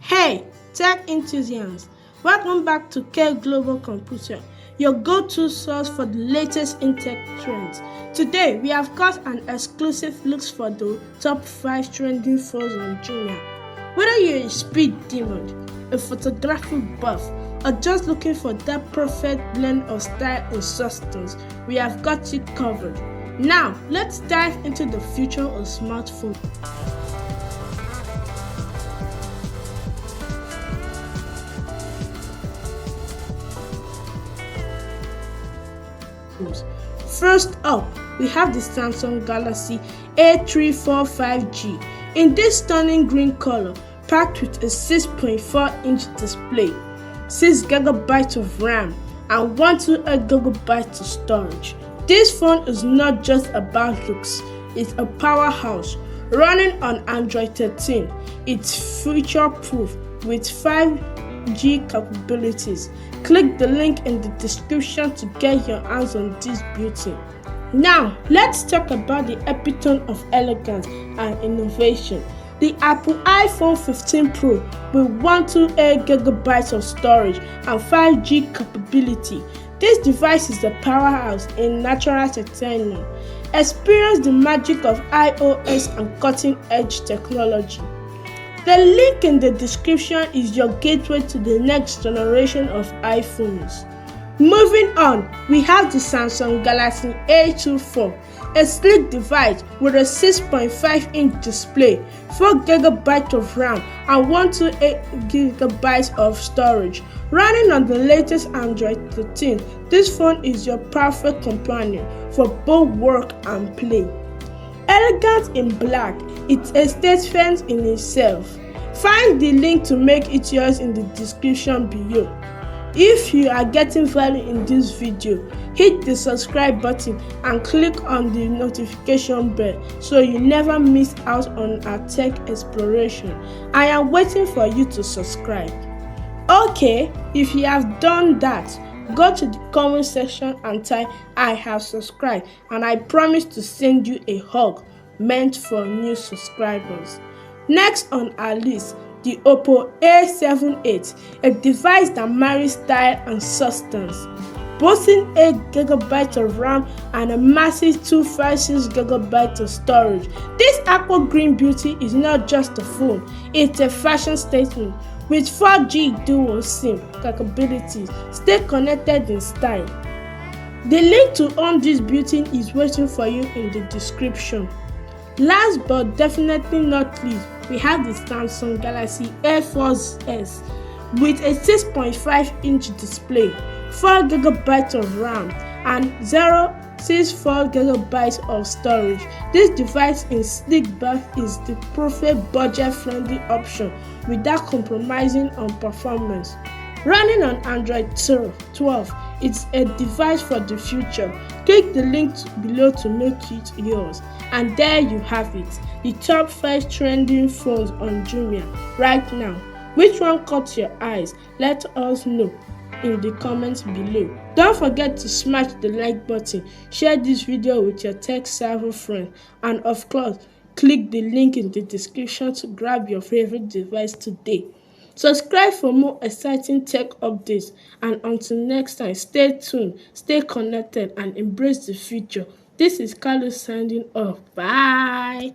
Hey, tech enthusiasts! Welcome back to Global Computer, your go-to source for the latest in tech trends. Today, we have got an exclusive look for the top 5 trending phones on Jumia. Whether you're a speed demon, a photographic buff, or just looking for that perfect blend of style and substance, we have got you covered. Now, let's dive into the future of smartphones. First up, we have the Samsung Galaxy A34 5G in this stunning green color, packed with a 6.4-inch display, 6GB of RAM, and 128GB of storage. This phone is not just about looks, it's a powerhouse. Running on Android 13, it's future-proof with 5G capabilities. Click the link in the description to get your hands on this beauty. Now, let's talk about the epitome of elegance and innovation. The Apple iPhone 15 Pro with 128GB of storage and 5G capability. This device is a powerhouse in natural titanium. Experience the magic of iOS and cutting-edge technology. The link in the description is your gateway to the next generation of iPhones. Moving on, we have the Samsung Galaxy A24, a sleek device with a 6.5-inch display, 4GB of RAM, and 128GB of storage. Running on the latest Android 13, this phone is your perfect companion for both work and play. Elegant in black, it's a statement in itself. Find the link to make it yours in the description below. If you are getting value in this video, hit the subscribe button and click on the notification bell so you never miss out on our tech exploration. I am waiting for you to subscribe. Okay, if you have done that, go to the comment section and type I have subscribed, and I promise to send you a hug meant for new subscribers. Next on our list, the Oppo A78, a device that marries style and substance. Boasting 8GB of RAM and a massive 256GB of storage, this aqua green beauty is not just a phone, it's a fashion statement. With 4G dual SIM capabilities, stay connected in style. The link to own this beauty is waiting for you in the description. Last but definitely not least, we have the Samsung Galaxy A4s with a 6.5-inch display, 4GB of RAM, and 0.64GB of storage. This device in sleek back is the perfect budget-friendly option without compromising on performance. Running on Android 12, it's a device for the future. Click the link below to make it yours. And there you have it, the top 5 trending phones on Jumia right now. Which one caught your eyes? Let us know in the comments below. Don't forget to smash the like button, share this video with your tech-savvy friend, and of course, click the link in the description to grab your favorite device today. Subscribe for more exciting tech updates, and until next time, stay tuned, stay connected, and embrace the future. This is Carlos signing off. Bye.